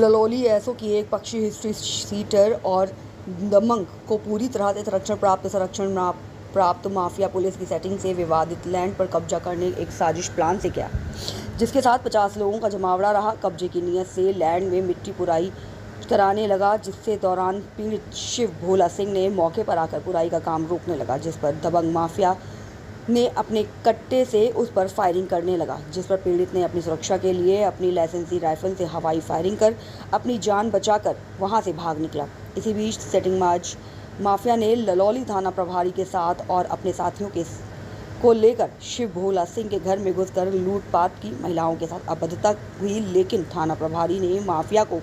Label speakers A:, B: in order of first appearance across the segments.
A: Lalauli SO की एक पक्षी हिस्ट्री सीटर और दबंग को पूरी तरह से संरक्षण प्राप्त माफिया पुलिस की सेटिंग से विवादित लैंड पर कब्जा करने एक साजिश प्लान से किया, जिसके साथ 50 लोगों का जमावड़ा रहा। कब्जे की नीयत से लैंड में मिट्टी पुराई कराने लगा, जिससे दौरान पीड़ित शिव भोला सिंह ने मौके पर आकर पुराई का काम रोकने लगा, जिस पर दबंग माफिया ने अपने कट्टे से उस पर फायरिंग करने लगा, जिस पर पीड़ित ने अपनी सुरक्षा के लिए अपनी लाइसेंसी राइफल से हवाई फायरिंग कर अपनी जान बचाकर वहां से भाग निकला। इसी बीच सेटिंगबाज माफिया ने ललौली थाना प्रभारी के साथ और अपने साथियों को लेकर शिव भोला सिंह के घर में घुसकर लूटपाट की। महिलाओं के साथ अभद्रता हुई, लेकिन थाना प्रभारी ने माफिया को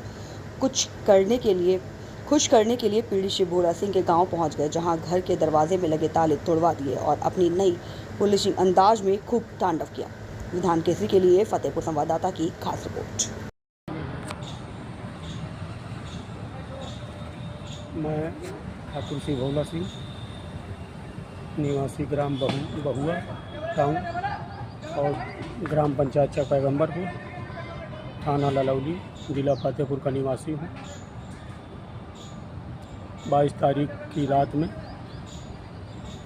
A: खुश करने के लिए पीड़ित शिव भोला सिंह के गांव पहुंच गए, जहां घर के दरवाजे में लगे ताले तोड़वा दिए और अपनी नई पुलिसिंग अंदाज में खूब तांडव किया। विधान केसरी के लिए फतेहपुर संवाददाता की खास रिपोर्ट।
B: मैं ठाकुर शिव भोला सिंह, निवासी ग्राम बहुआ टाउन और ग्राम पंचायत चक पैगम्बरपुर, थाना ललौली, जिला फतेहपुर का निवासी हूँ। 22 तारीख की रात में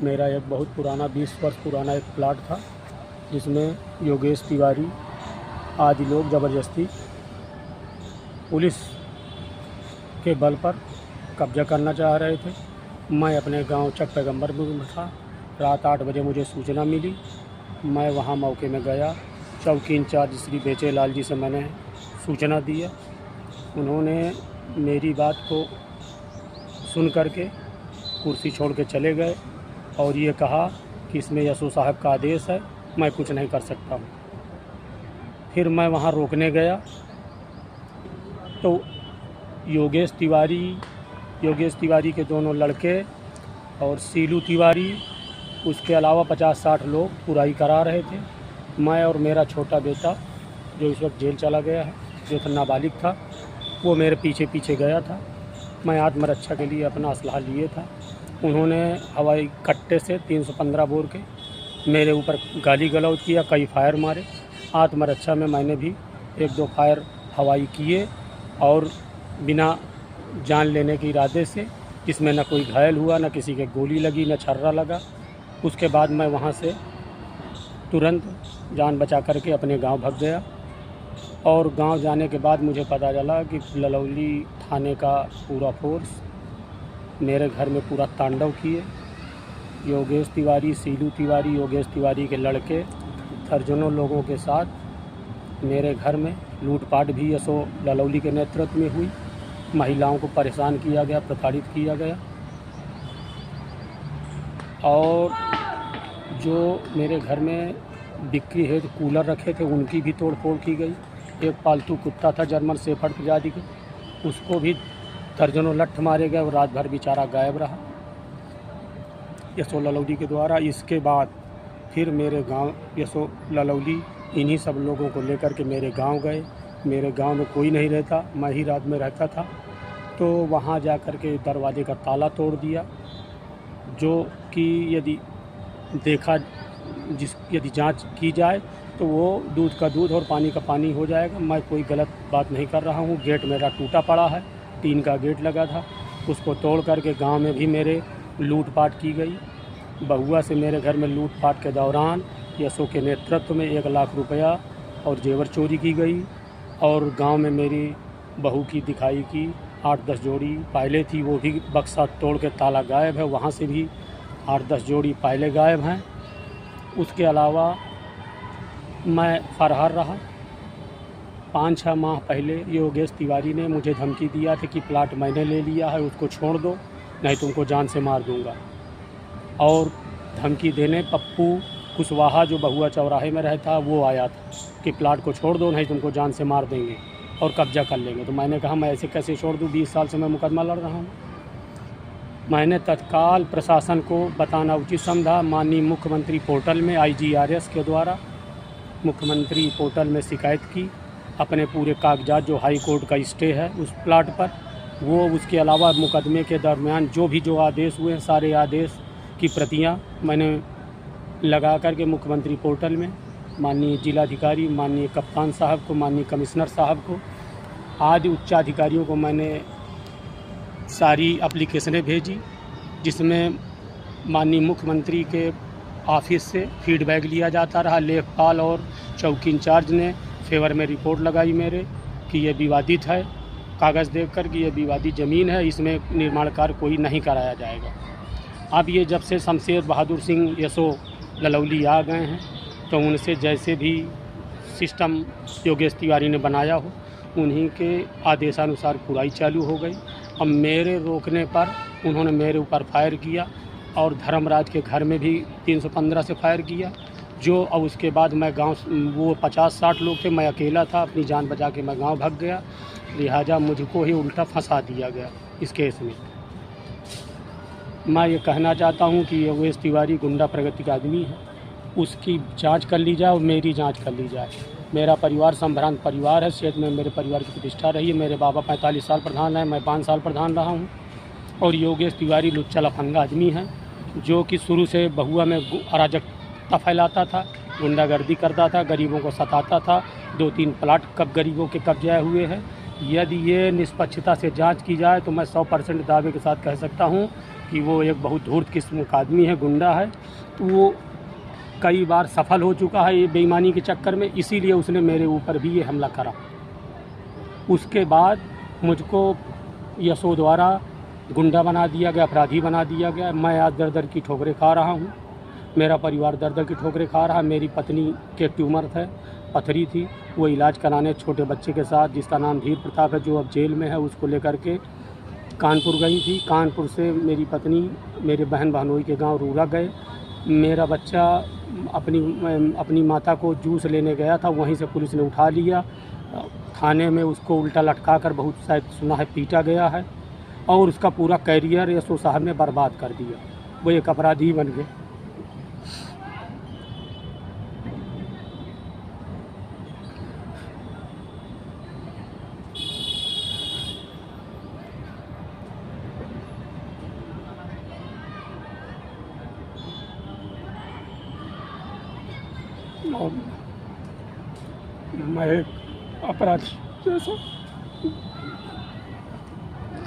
B: मेरा एक बहुत पुराना 20 वर्ष पुराना एक प्लाट था, जिसमें योगेश तिवारी आदि लोग ज़बरदस्ती पुलिस के बल पर कब्जा करना चाह रहे थे। मैं अपने गांव चक पैगम्बरपुर में था। रात 8 बजे मुझे सूचना मिली। मैं वहां मौके में गया। चौकी इंचार्ज श्री बेचे लाल जी से मैंने सूचना दी। उन्होंने मेरी बात को सुन करके कुर्सी छोड़ के चले गए और ये कहा कि इसमें एसओ साहब का आदेश है, मैं कुछ नहीं कर सकता हूँ। फिर मैं वहाँ रोकने गया तो योगेश तिवारी के दोनों लड़के और सीलू तिवारी, उसके अलावा 50-60 लोग पुराई करा रहे थे। मैं और मेरा छोटा बेटा, जो इस वक्त जेल चला गया है, जो था नाबालिग था, वो मेरे पीछे पीछे गया था। मैं आत्मरक्षा के लिए अपना असलहा लिए था। उन्होंने हवाई कट्टे से 315 बोर के मेरे ऊपर गाली गलौज किया, कई फायर मारे। आत्मरक्षा में मैंने भी 1-2 फायर हवाई किए और बिना जान लेने के इरादे से, जिसमें न कोई घायल हुआ, न किसी के गोली लगी, न छर्रा लगा। उसके बाद मैं वहाँ से तुरंत जान बचा करके अपने गांव भाग गया और गांव जाने के बाद मुझे पता चला कि ललौली थाने का पूरा फोर्स मेरे घर में पूरा तांडव किए। योगेश तिवारी, सीलू तिवारी, योगेश तिवारी के लड़के दर्जनों लोगों के साथ मेरे घर में लूटपाट भी एसओ ललौली के नेतृत्व में हुई। महिलाओं को परेशान किया गया, प्रताड़ित किया गया और जो मेरे घर में बिक्री हेतु कूलर रखे थे उनकी भी तोड़ फोड़ की गई। एक पालतू कुत्ता था जर्मन शेफर्ड प्रजाति का, उसको भी दर्जनों लठ मारे गए और रात भर बेचारा गायब रहा एसओ ललौली के द्वारा। इसके बाद फिर मेरे गांव एसओ ललौली इन्हीं सब लोगों को लेकर के मेरे गांव गए। मेरे गांव में कोई नहीं रहता, मैं ही रात में रहता था। तो वहां जा कर के दरवाजे का ताला तोड़ दिया, जो कि यदि जांच की जाए तो वो दूध का दूध और पानी का पानी हो जाएगा। मैं कोई गलत बात नहीं कर रहा हूँ। गेट मेरा टूटा पड़ा है, टीन का गेट लगा था, उसको तोड़ करके गांव में भी मेरे लूटपाट की गई। बहुआ से मेरे घर में लूटपाट के दौरान एसओ के नेतृत्व में 1 लाख रुपया और जेवर चोरी की गई और गांव में मेरी बहू की दिखाई की 8-10 जोड़ी पायलें थी, वो भी बक्सा तोड़ के ताला गायब है। वहाँ से भी 8-10 जोड़ी पायलें गायब हैं। उसके अलावा मैं फरार रहा। 5-6 माह पहले योगेश तिवारी ने मुझे धमकी दिया था कि प्लाट मैंने ले लिया है, उसको छोड़ दो, नहीं तुमको जान से मार दूंगा। और धमकी देने पप्पू कुशवाहा, जो बहुआ चौराहे में रहता, वो आया था कि प्लाट को छोड़ दो, नहीं तुमको जान से मार देंगे और कब्जा कर लेंगे। तो मैंने कहा मैं ऐसे कैसे छोड़ दूँ, 20 साल से मैं मुकदमा लड़ रहा हूँ। मैंने तत्काल प्रशासन को बताना उचित समझा। माननीय मुख्यमंत्री पोर्टल में IGRS के द्वारा मुख्यमंत्री पोर्टल में शिकायत की। अपने पूरे कागजात, जो हाई कोर्ट का स्टे है उस प्लाट पर, वो उसके अलावा मुकदमे के दरमियान जो आदेश हुए हैं, सारे आदेश की प्रतियां मैंने लगा करके मुख्यमंत्री पोर्टल में माननीय जिलाधिकारी, माननीय कप्तान साहब को, माननीय कमिश्नर साहब को, आदि उच्चाधिकारियों को मैंने सारी एप्लीकेशनें भेजी, जिसमें माननीय मुख्यमंत्री के ऑफिस से फीडबैक लिया जाता रहा। लेखपाल और चौकी इंचार्ज ने फेवर में रिपोर्ट लगाई मेरे कि ये विवादित है, कागज़ देखकर कि ये विवादित ज़मीन है, इसमें निर्माण कार्य कोई नहीं कराया जाएगा। अब ये जब से शमशेर बहादुर सिंह यसो ललौली आ गए हैं, तो उनसे जैसे भी सिस्टम योगेश तिवारी ने बनाया हो, उन्हीं के आदेशानुसार पुराई चालू हो गई। अब मेरे रोकने पर उन्होंने मेरे ऊपर फायर किया और धर्मराज के घर में भी 315 से फायर किया। जो अब उसके बाद मैं गांव, वो 50-60 लोग थे, मैं अकेला था, अपनी जान बचा के मैं गांव भाग गया। लिहाजा मुझको ही उल्टा फंसा दिया गया इस केस में। मैं ये कहना चाहता हूँ कि योगेश तिवारी गुंडा प्रगति का आदमी है, उसकी जांच कर ली जाए और मेरी जांच कर ली जाए। मेरा परिवार संभ्रांत परिवार है, क्षेत्र में मेरे परिवार की प्रतिष्ठा रही है। मेरे बाबा 45 साल प्रधान है, मैं 5 साल प्रधान रहा हूँ। और योगेश तिवारी लुच्चा लफंगा आदमी है, जो कि शुरू से बहुआ में अराजकता फैलाता था, गुंडागर्दी करता था, गरीबों को सताता था। 2-3 प्लाट कब गरीबों के कब्जे हुए हैं। यदि ये निष्पक्षता से जांच की जाए तो मैं 100% दावे के साथ कह सकता हूँ कि वो एक बहुत धूर्त किस्म का आदमी है, गुंडा है। वो कई बार सफल हो चुका है ये बेईमानी के चक्कर में, इसीलिए उसने मेरे ऊपर भी ये हमला करा। उसके बाद मुझको यसो द्वारा गुंडा बना दिया गया, अपराधी बना दिया गया। मैं आज दर-दर की ठोकरें खा रहा हूँ, मेरा परिवार दर-दर की ठोकरें खा रहा है। मेरी पत्नी के ट्यूमर थे, पथरी थी, वो इलाज कराने छोटे बच्चे के साथ, जिसका नाम धीर प्रताप है, जो अब जेल में है, उसको लेकर के कानपुर गई थी। कानपुर से मेरी पत्नी मेरे बहन बहनोई के गांव रूरा गए। मेरा बच्चा अपनी माता को जूस लेने गया था, वहीं से पुलिस ने उठा लिया। थाने में उसको उल्टा लटका कर बहुत शायद सुना है पीटा गया है, और उसका पूरा कैरियर यसो साहब ने बर्बाद कर दिया। वो एक अपराधी बन गए। और मैं एक अपराधी जैसा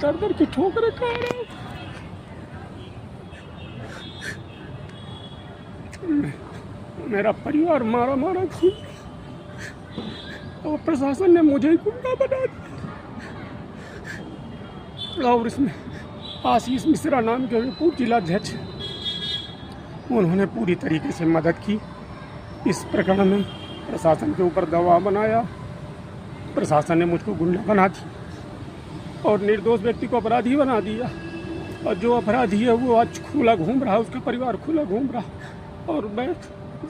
B: दर-दर की ठोकरें खा रहा हूँ। मेरा परिवार मारा थी और प्रशासन ने मुझे ही गुंडा बना दिया। और इसमें आशीष मिश्रा नाम के पूर्व जिलाध्यक्ष, उन्होंने पूरी तरीके से मदद की। इस प्रकरण में प्रशासन के ऊपर दबाव बनाया, प्रशासन ने मुझको गुंडा बना दिया और निर्दोष व्यक्ति को अपराधी बना दिया। और जो अपराधी है वो आज खुला घूम रहा है, उसका परिवार खुला घूम रहा, और मैं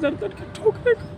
B: दर-दर की ठोकरें